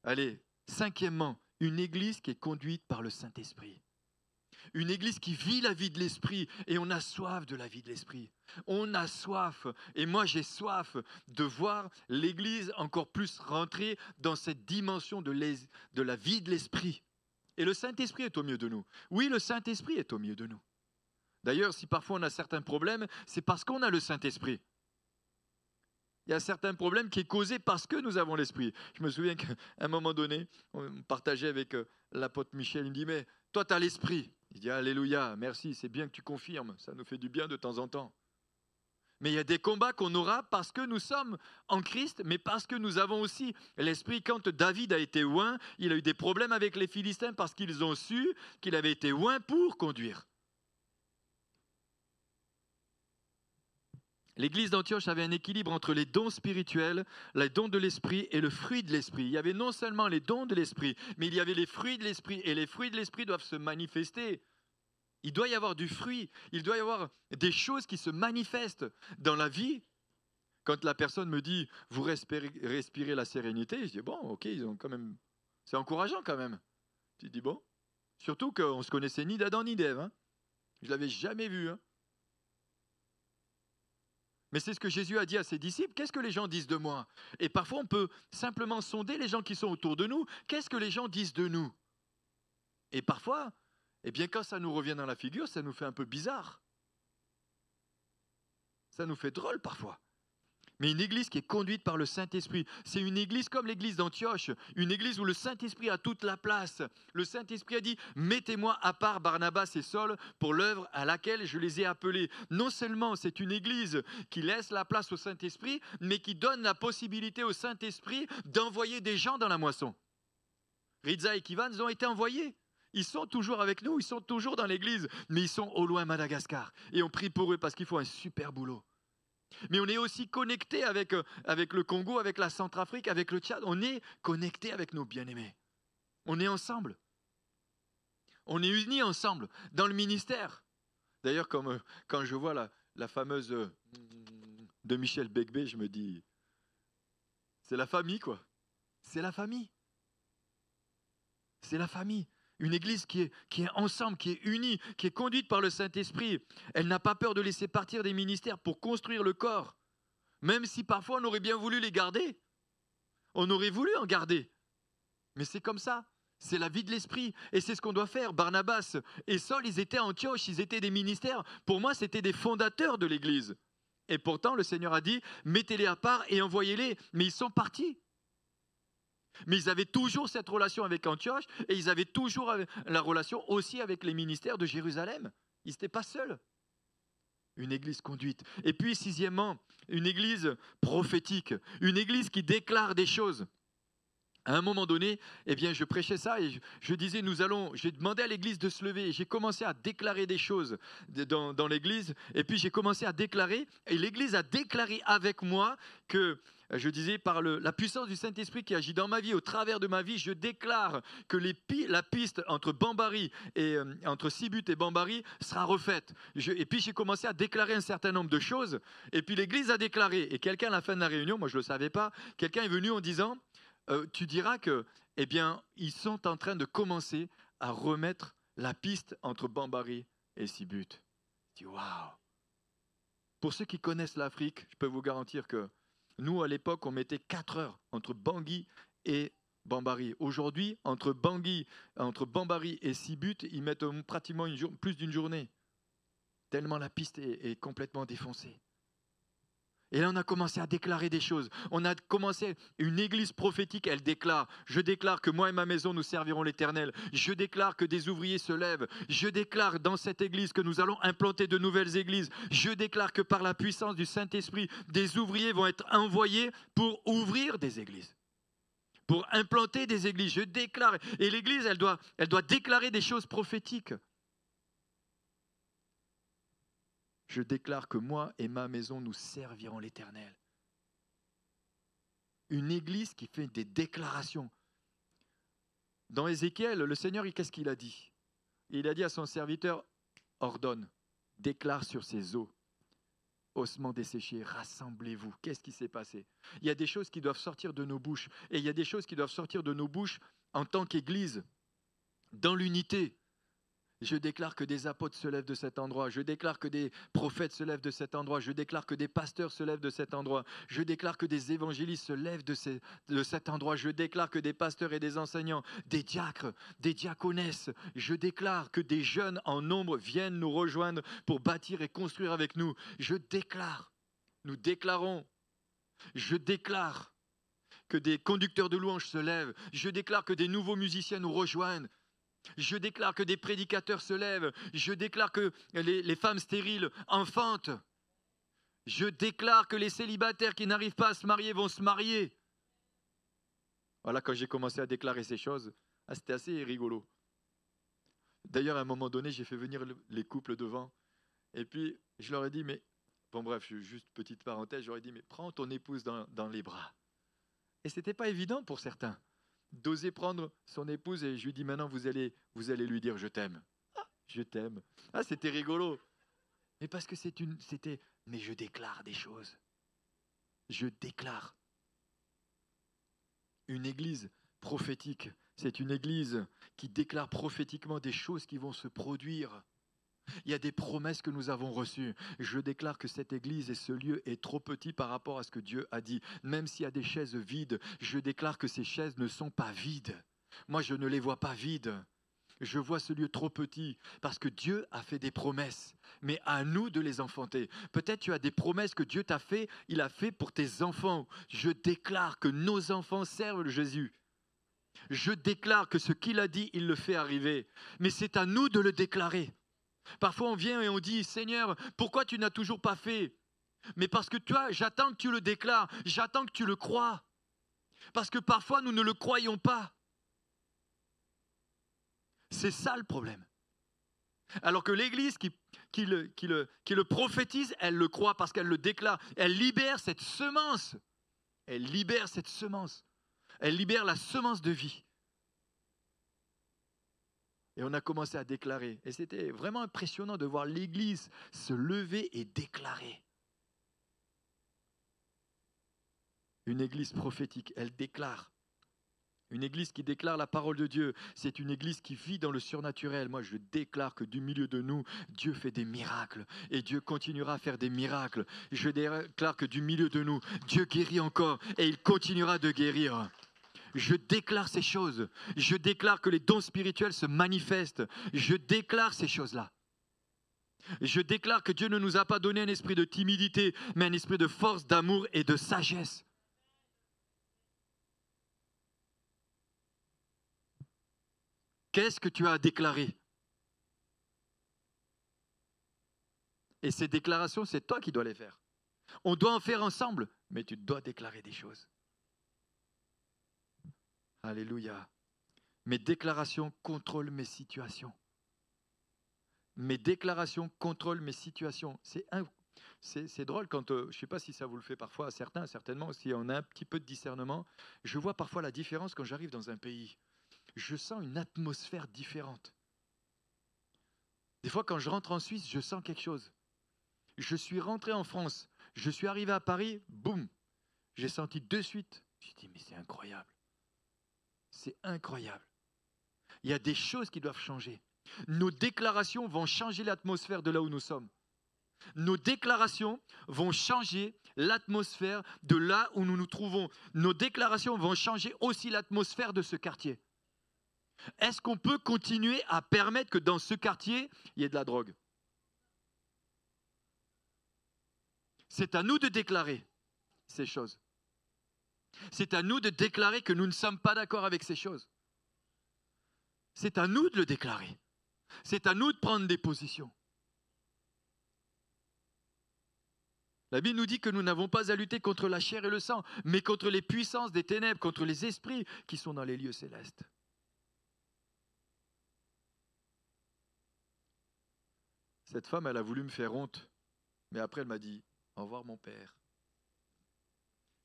Allez, cinquièmement, une église qui est conduite par le Saint-Esprit. Une église qui vit la vie de l'esprit et on a soif de la vie de l'esprit. On a soif et moi j'ai soif de voir l'église encore plus rentrer dans cette dimension de la vie de l'esprit. Et le Saint-Esprit est au milieu de nous. Oui, le Saint-Esprit est au milieu de nous. D'ailleurs, si parfois on a certains problèmes, c'est parce qu'on a le Saint-Esprit. Il y a certains problèmes qui sont causés parce que nous avons l'Esprit. Je me souviens qu'à un moment donné, on partageait avec l'apôtre Michel, il me dit, mais toi tu as l'Esprit. Il dit, alléluia, merci, c'est bien que tu confirmes, ça nous fait du bien de temps en temps. Mais il y a des combats qu'on aura parce que nous sommes en Christ, mais parce que nous avons aussi l'Esprit. Quand David a été oint, il a eu des problèmes avec les Philistins parce qu'ils ont su qu'il avait été oint pour conduire. L'église d'Antioche avait un équilibre entre les dons spirituels, les dons de l'esprit et le fruit de l'esprit. Il y avait non seulement les dons de l'esprit, mais il y avait les fruits de l'esprit. Et les fruits de l'esprit doivent se manifester. Il doit y avoir du fruit. Il doit y avoir des choses qui se manifestent dans la vie. Quand la personne me dit, vous respirez la sérénité, je dis, bon, ok, ils ont quand même... c'est encourageant quand même. Je dis, bon, surtout qu'on ne se connaissait ni d'Adam ni d'Ève. Hein. Je ne l'avais jamais vu. Hein. Mais c'est ce que Jésus a dit à ses disciples. Qu'est-ce que les gens disent de moi? Et parfois, on peut simplement sonder les gens qui sont autour de nous. Qu'est-ce que les gens disent de nous? Et parfois, eh bien quand ça nous revient dans la figure, ça nous fait un peu bizarre. Ça nous fait drôle parfois. Mais une église qui est conduite par le Saint-Esprit, c'est une église comme l'église d'Antioche, une église où le Saint-Esprit a toute la place. Le Saint-Esprit a dit, mettez-moi à part Barnabas et Saul pour l'œuvre à laquelle je les ai appelés. Non seulement c'est une église qui laisse la place au Saint-Esprit, mais qui donne la possibilité au Saint-Esprit d'envoyer des gens dans la moisson. Rizza et Kivan ont été envoyés. Ils sont toujours avec nous, ils sont toujours dans l'église, mais ils sont au loin Madagascar. Et on prie pour eux parce qu'ils font un super boulot. Mais on est aussi connecté avec le Congo, avec la Centrafrique, avec le Tchad. On est connecté avec nos bien-aimés. On est ensemble. On est unis ensemble dans le ministère. D'ailleurs, quand je vois la fameuse de Michel Begbé, je me dis, c'est la famille quoi. C'est la famille. C'est la famille. Une église qui est ensemble, qui est unie, qui est conduite par le Saint-Esprit. Elle n'a pas peur de laisser partir des ministères pour construire le corps. Même si parfois on aurait bien voulu les garder. On aurait voulu en garder. Mais c'est comme ça. C'est la vie de l'esprit. Et c'est ce qu'on doit faire. Barnabas et Saul, ils étaient à Antioche, ils étaient des ministères. Pour moi, c'était des fondateurs de l'église. Et pourtant, le Seigneur a dit, mettez-les à part et envoyez-les. Mais ils sont partis. Mais ils avaient toujours cette relation avec Antioche et ils avaient toujours la relation aussi avec les ministères de Jérusalem. Ils n'étaient pas seuls. Une église conduite. Et puis, sixièmement, une église prophétique. Une église qui déclare des choses. À un moment donné, eh bien, je prêchais ça et je disais, j'ai demandé à l'église de se lever. J'ai commencé à déclarer des choses dans l'église. Et puis, j'ai commencé à déclarer. Et l'église a déclaré avec moi que, je disais, par la puissance du Saint-Esprit qui agit dans ma vie, au travers de ma vie, je déclare que la piste entre Bambari et entre Sibut et Bambari sera refaite. Et puis, j'ai commencé à déclarer un certain nombre de choses. Et puis, l'église a déclaré. Et quelqu'un, à la fin de la réunion, moi, je ne le savais pas, quelqu'un est venu en disant... tu diras que, eh bien, ils sont en train de commencer à remettre la piste entre Bambari et Sibut. Je dis, waouh! Pour ceux qui connaissent l'Afrique, je peux vous garantir que nous, à l'époque, on mettait 4 heures entre Bangui et Bambari. Aujourd'hui, entre Bambari et Sibut, ils mettent pratiquement plus d'une journée. Tellement la piste est complètement défoncée. Et là, on a commencé à déclarer des choses. On a commencé, une église prophétique, elle déclare, je déclare que moi et ma maison, nous servirons l'Éternel. Je déclare que des ouvriers se lèvent. Je déclare dans cette église que nous allons implanter de nouvelles églises. Je déclare que par la puissance du Saint-Esprit, des ouvriers vont être envoyés pour ouvrir des églises, pour implanter des églises. Je déclare. Et l'église, elle doit déclarer des choses prophétiques. Je déclare que moi et ma maison, nous servirons l'Éternel. Une église qui fait des déclarations. Dans Ézéchiel, le Seigneur, qu'est-ce qu'il a dit? Il a dit à son serviteur, ordonne, déclare sur ces eaux, ossements desséchés, rassemblez-vous. Qu'est-ce qui s'est passé? Il y a des choses qui doivent sortir de nos bouches. Et il y a des choses qui doivent sortir de nos bouches en tant qu'église, dans l'unité. Je déclare que des apôtres se lèvent de cet endroit. Je déclare que des prophètes se lèvent de cet endroit. Je déclare que des pasteurs se lèvent de cet endroit. Je déclare que des évangélistes se lèvent de cet endroit. Je déclare que des pasteurs et des enseignants, des diacres, des diaconesses. Je déclare que des jeunes en nombre viennent nous rejoindre pour bâtir et construire avec nous. Je déclare, nous déclarons, je déclare que des conducteurs de louanges se lèvent. Je déclare que des nouveaux musiciens nous rejoignent. Je déclare que des prédicateurs se lèvent. Je déclare que les femmes stériles enfantent. Je déclare que les célibataires qui n'arrivent pas à se marier vont se marier. Voilà, quand j'ai commencé à déclarer ces choses, c'était assez rigolo. D'ailleurs, à un moment donné, j'ai fait venir les couples devant. Et puis, je leur ai dit, mais... Bon bref, juste petite parenthèse, j'aurais dit, mais prends ton épouse dans les bras. Et ce n'était pas évident pour certains d'oser prendre son épouse et je lui dis maintenant vous allez lui dire je t'aime. Ah, je t'aime. Ah, c'était rigolo. Mais parce que mais je déclare des choses. Je déclare. Une église prophétique, c'est une église qui déclare prophétiquement des choses qui vont se produire. Il y a des promesses que nous avons reçues. Je déclare que cette église et ce lieu est trop petit par rapport à ce que Dieu a dit. Même s'il y a des chaises vides, je déclare que ces chaises ne sont pas vides. Moi, je ne les vois pas vides. Je vois ce lieu trop petit parce que Dieu a fait des promesses, mais à nous de les enfanter. Peut-être tu as des promesses que Dieu t'a fait, il a fait pour tes enfants. Je déclare que nos enfants servent Jésus. Je déclare que ce qu'il a dit, il le fait arriver. Mais c'est à nous de le déclarer. Parfois on vient et on dit, Seigneur, pourquoi tu n'as toujours pas fait? Mais parce que toi, j'attends que tu le déclares, j'attends que tu le crois. Parce que parfois nous ne le croyons pas. C'est ça le problème. Alors que l'Église qui le prophétise, elle le croit parce qu'elle le déclare. Elle libère cette semence. Elle libère cette semence. Elle libère la semence de vie. Et on a commencé à déclarer. Et c'était vraiment impressionnant de voir l'Église se lever et déclarer. Une Église prophétique, elle déclare. Une Église qui déclare la parole de Dieu, c'est une Église qui vit dans le surnaturel. Moi, je déclare que du milieu de nous, Dieu fait des miracles. Et Dieu continuera à faire des miracles. Je déclare que du milieu de nous, Dieu guérit encore. Et il continuera de guérir. Je déclare ces choses. Je déclare que les dons spirituels se manifestent. Je déclare ces choses-là. Je déclare que Dieu ne nous a pas donné un esprit de timidité, mais un esprit de force, d'amour et de sagesse. Qu'est-ce que tu as déclaré? Et ces déclarations, c'est toi qui dois les faire. On doit en faire ensemble, mais tu dois déclarer des choses. Alléluia. Mes déclarations contrôlent mes situations. Mes déclarations contrôlent mes situations. C'est drôle quand, je ne sais pas si ça vous le fait parfois à certains, certainement, si on a un petit peu de discernement. Je vois parfois la différence quand j'arrive dans un pays. Je sens une atmosphère différente. Des fois, quand je rentre en Suisse, je sens quelque chose. Je suis rentré en France, je suis arrivé à Paris, boum, j'ai senti de suite. J'ai dit, mais c'est incroyable. C'est incroyable. Il y a des choses qui doivent changer. Nos déclarations vont changer l'atmosphère de là où nous sommes. Nos déclarations vont changer l'atmosphère de là où nous nous trouvons. Nos déclarations vont changer aussi l'atmosphère de ce quartier. Est-ce qu'on peut continuer à permettre que dans ce quartier, il y ait de la drogue? C'est à nous de déclarer ces choses. C'est à nous de déclarer que nous ne sommes pas d'accord avec ces choses. C'est à nous de le déclarer. C'est à nous de prendre des positions. La Bible nous dit que nous n'avons pas à lutter contre la chair et le sang, mais contre les puissances des ténèbres, contre les esprits qui sont dans les lieux célestes. Cette femme, elle a voulu me faire honte, mais après elle m'a dit, au revoir mon père.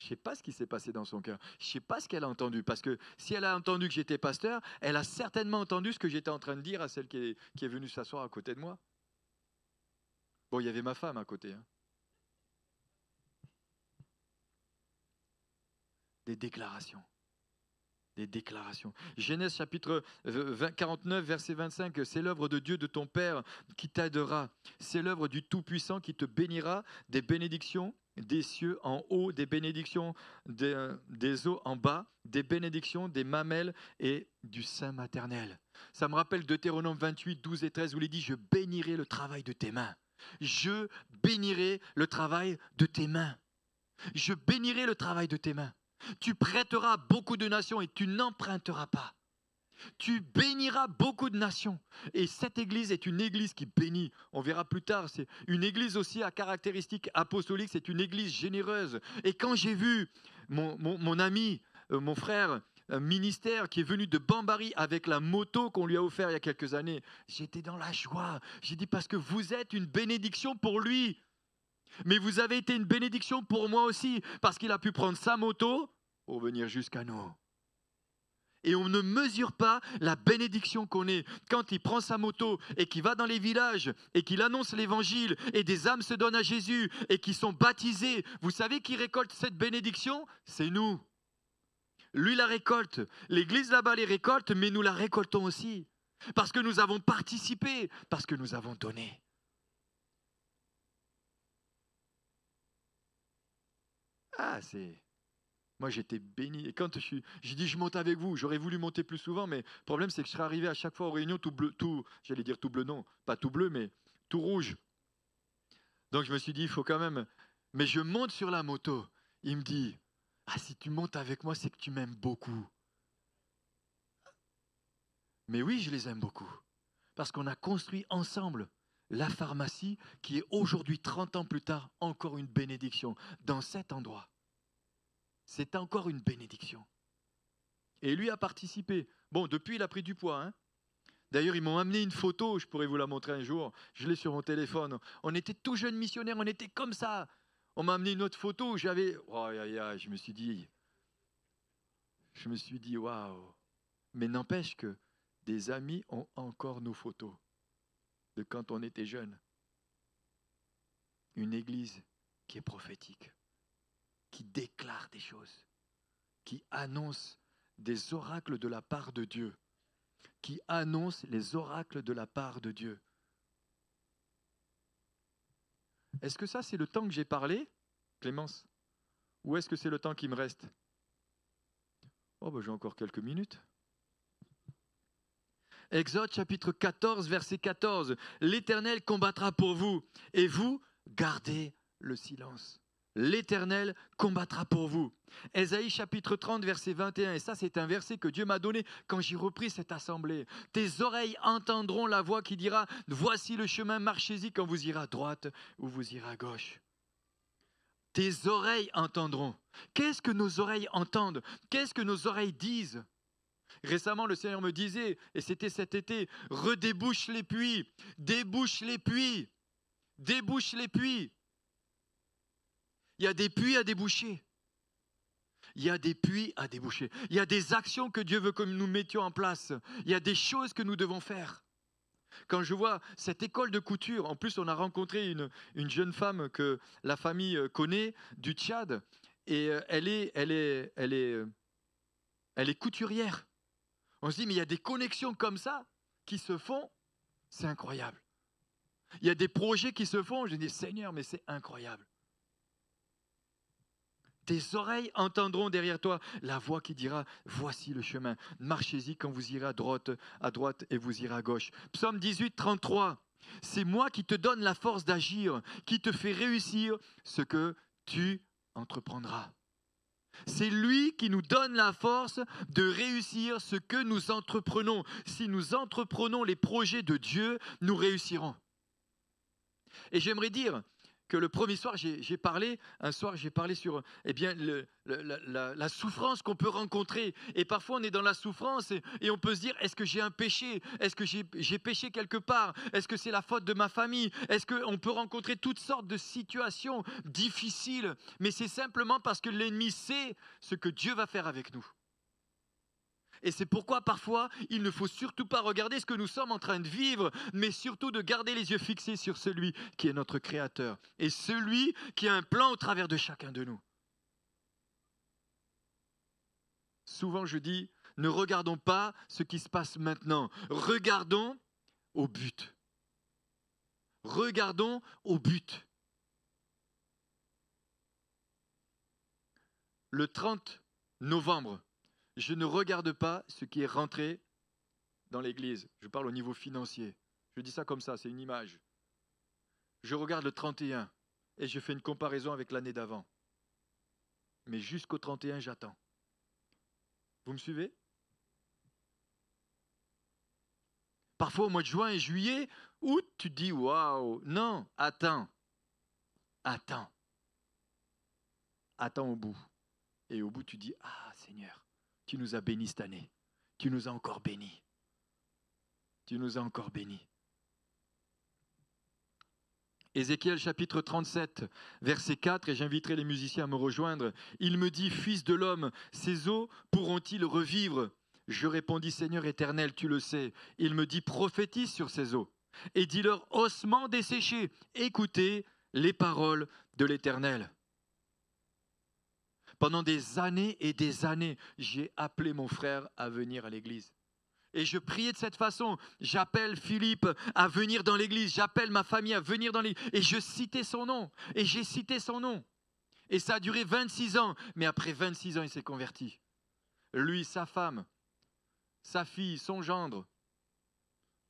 Je ne sais pas ce qui s'est passé dans son cœur. Je ne sais pas ce qu'elle a entendu. Parce que si elle a entendu que j'étais pasteur, elle a certainement entendu ce que j'étais en train de dire à celle qui est venue s'asseoir à côté de moi. Bon, il y avait ma femme à côté. Hein. Des déclarations. Des déclarations. Genèse chapitre 49, verset 25, c'est l'œuvre de Dieu de ton Père qui t'aidera. C'est l'œuvre du Tout-Puissant qui te bénira des bénédictions des cieux en haut, des bénédictions des eaux en bas, des bénédictions des mamelles et du sein maternel. Ça me rappelle Deutéronome 28, 12 et 13 où il dit « Je bénirai le travail de tes mains. Je bénirai le travail de tes mains. Je bénirai le travail de tes mains. Tu prêteras beaucoup de nations et tu n'emprunteras pas. Tu béniras beaucoup de nations. » Et cette église est une église qui bénit. On verra plus tard, c'est une église aussi à caractéristiques apostoliques, c'est une église généreuse. Et quand j'ai vu mon ami, mon frère, ministère qui est venu de Bambari avec la moto qu'on lui a offert il y a quelques années, j'étais dans la joie. J'ai dit parce que vous êtes une bénédiction pour lui. Mais vous avez été une bénédiction pour moi aussi, parce qu'il a pu prendre sa moto pour venir jusqu'à nous. Et on ne mesure pas la bénédiction qu'on est quand il prend sa moto et qu'il va dans les villages et qu'il annonce l'évangile et des âmes se donnent à Jésus et qui sont baptisées. Vous savez qui récolte cette bénédiction? C'est nous. Lui la récolte. L'église là-bas les récolte, mais nous la récoltons aussi. Parce que nous avons participé, parce que nous avons donné. Ah, Moi, j'étais béni. Et quand j'ai dit, je monte avec vous, j'aurais voulu monter plus souvent, mais le problème, c'est que je serais arrivé à chaque fois aux réunions tout bleu, j'allais dire tout bleu, non, pas tout bleu, mais tout rouge. Donc, je me suis dit, il faut quand même. Mais je monte sur la moto. Il me dit, ah, si tu montes avec moi, c'est que tu m'aimes beaucoup. Mais oui, je les aime beaucoup. Parce qu'on a construit ensemble la pharmacie qui est aujourd'hui, 30 ans plus tard, encore une bénédiction dans cet endroit. C'est encore une bénédiction. Et lui a participé. Bon, depuis, il a pris du poids. Hein. D'ailleurs, ils m'ont amené une photo, je pourrais vous la montrer un jour. Je l'ai sur mon téléphone. On était tout jeunes missionnaires, on était comme ça. On m'a amené une autre photo, j'avais... Oh, je me suis dit, waouh. Mais n'empêche que des amis ont encore nos photos de quand on était jeunes. Une église qui est prophétique, qui déclare des choses, qui annonce des oracles de la part de Dieu, qui annonce les oracles de la part de Dieu. Est-ce que ça, c'est le temps que j'ai parlé, Clémence? Ou est-ce que c'est le temps qui me reste? Oh, ben, j'ai encore quelques minutes. Exode chapitre 14, verset 14. L'Éternel combattra pour vous, et vous, gardez le silence. L'Éternel combattra pour vous. Ésaïe chapitre 30, verset 21. Et ça, c'est un verset que Dieu m'a donné quand j'ai repris cette assemblée. Tes oreilles entendront la voix qui dira, voici le chemin, marchez-y quand vous irez à droite ou vous irez à gauche. Tes oreilles entendront. Qu'est-ce que nos oreilles entendent? Qu'est-ce que nos oreilles disent? Récemment, le Seigneur me disait, et c'était cet été, redébouche les puits, débouche les puits, débouche les puits. Il y a des puits à déboucher. Il y a des puits à déboucher. Il y a des actions que Dieu veut que nous mettions en place. Il y a des choses que nous devons faire. Quand je vois cette école de couture, en plus on a rencontré une jeune femme que la famille connaît du Tchad, et elle est couturière. On se dit, mais il y a des connexions comme ça qui se font, c'est incroyable. Il y a des projets qui se font, je dis, Seigneur, mais c'est incroyable. Tes oreilles entendront derrière toi la voix qui dira, voici le chemin, marchez-y quand vous irez à droite et vous irez à gauche. Psaume 18, 33, c'est moi qui te donne la force d'agir, qui te fait réussir ce que tu entreprendras. C'est lui qui nous donne la force de réussir ce que nous entreprenons. Si nous entreprenons les projets de Dieu, nous réussirons. Et j'aimerais dire que le premier soir, j'ai parlé sur la souffrance qu'on peut rencontrer. Et parfois, on est dans la souffrance et on peut se dire, est-ce que j'ai un péché? Est-ce que j'ai péché quelque part? Est-ce que c'est la faute de ma famille? Est-ce qu'on peut rencontrer toutes sortes de situations difficiles? Mais c'est simplement parce que l'ennemi sait ce que Dieu va faire avec nous. Et c'est pourquoi parfois, il ne faut surtout pas regarder ce que nous sommes en train de vivre, mais surtout de garder les yeux fixés sur celui qui est notre Créateur et celui qui a un plan au travers de chacun de nous. Souvent, je dis, ne regardons pas ce qui se passe maintenant. Regardons au but. Regardons au but. Le 30 novembre, je ne regarde pas ce qui est rentré dans l'église. Je parle au niveau financier. Je dis ça comme ça, c'est une image. Je regarde le 31 et je fais une comparaison avec l'année d'avant. Mais jusqu'au 31, j'attends. Vous me suivez? Parfois au mois de juin et juillet, août, tu te dis waouh. Non, attends. Attends. Attends au bout. Et au bout, tu dis, ah Seigneur, tu nous as bénis cette année. Tu nous as encore bénis. Tu nous as encore bénis. Ézéchiel chapitre 37, verset 4, et j'inviterai les musiciens à me rejoindre. Il me dit, fils de l'homme, ces eaux pourront-ils revivre? Je répondis, Seigneur éternel, tu le sais. Il me dit, prophétise sur ces eaux et dis-leur, ossements desséchés, écoutez les paroles de l'Éternel. Pendant des années et des années, j'ai appelé mon frère à venir à l'église. Et je priais de cette façon. J'appelle Philippe à venir dans l'église. J'appelle ma famille à venir dans l'église. Et je citais son nom. Et j'ai cité son nom. Et ça a duré 26 ans. Mais après 26 ans, il s'est converti. Lui, sa femme, sa fille, son gendre,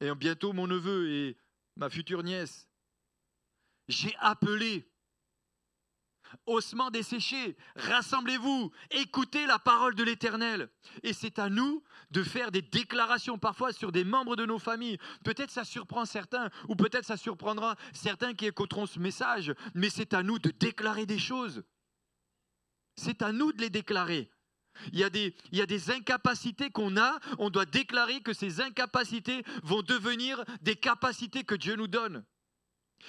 et bientôt mon neveu et ma future nièce. J'ai appelé, ossements desséchés, rassemblez-vous, écoutez la parole de l'Éternel. Et c'est à nous de faire des déclarations parfois sur des membres de nos familles. Peut-être ça surprend certains, ou peut-être ça surprendra certains qui écouteront ce message, mais c'est à nous de déclarer des choses. C'est à nous de les déclarer. Il y a des incapacités qu'on a, on doit déclarer que ces incapacités vont devenir des capacités que Dieu nous donne.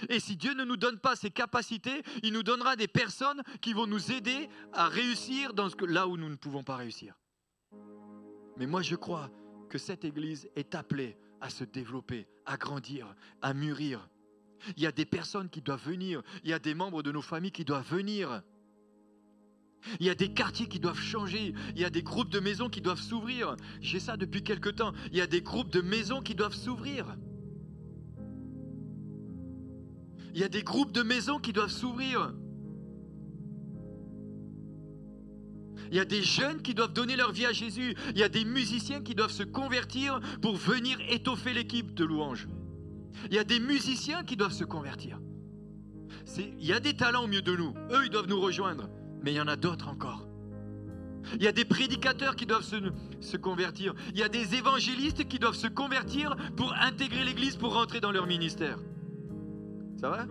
Et si Dieu ne nous donne pas ces capacités, il nous donnera des personnes qui vont nous aider à réussir là où nous ne pouvons pas réussir. Mais moi je crois que cette Église est appelée à se développer, à grandir, à mûrir. Il y a des personnes qui doivent venir, il y a des membres de nos familles qui doivent venir. Il y a des quartiers qui doivent changer. Il y a des groupes de maisons qui doivent s'ouvrir. J'ai ça depuis quelque temps. Il y a des groupes de maisons qui doivent s'ouvrir. Il y a des groupes de maisons qui doivent s'ouvrir. Il y a des jeunes qui doivent donner leur vie à Jésus. Il y a des musiciens qui doivent se convertir pour venir étoffer l'équipe de louange. Il y a des musiciens qui doivent se convertir. Il y a des talents au milieu de nous. Eux, ils doivent nous rejoindre. Mais il y en a d'autres encore. Il y a des prédicateurs qui doivent se convertir. Il y a des évangélistes qui doivent se convertir pour intégrer l'Église, pour rentrer dans leur ministère. Ça va ?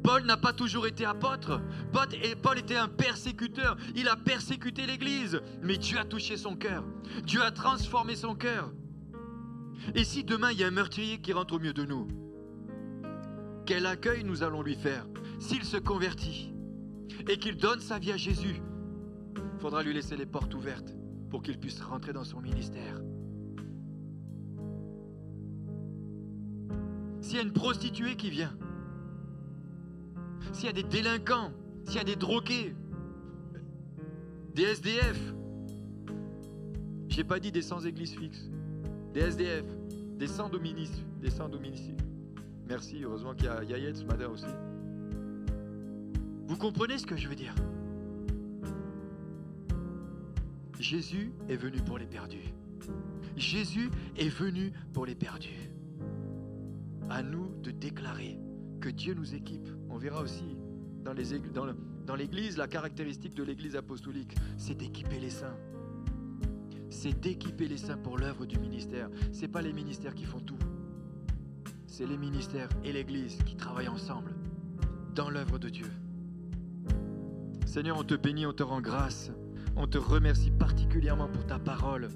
Paul n'a pas toujours été apôtre. Paul était un persécuteur. Il a persécuté l'Église. Mais Dieu a touché son cœur. Dieu a transformé son cœur. Et si demain il y a un meurtrier qui rentre au milieu de nous, quel accueil nous allons lui faire s'il se convertit et qu'il donne sa vie à Jésus? Il faudra lui laisser les portes ouvertes pour qu'il puisse rentrer dans son ministère. S'il y a une prostituée qui vient, s'il y a des délinquants, s'il y a des drogués, des SDF, je n'ai pas dit des sans-église fixe, des SDF, des sans-domicile. Merci, heureusement qu'il y a Yayet ce matin aussi. Vous comprenez ce que je veux dire? Jésus est venu pour les perdus. Jésus est venu pour les perdus. À nous de déclarer que Dieu nous équipe. On verra aussi dans l'Église, la caractéristique de l'Église apostolique, c'est d'équiper les saints. C'est d'équiper les saints pour l'œuvre du ministère. Ce n'est pas les ministères qui font tout. C'est les ministères et l'Église qui travaillent ensemble dans l'œuvre de Dieu. Seigneur, on te bénit, on te rend grâce. On te remercie particulièrement pour ta parole.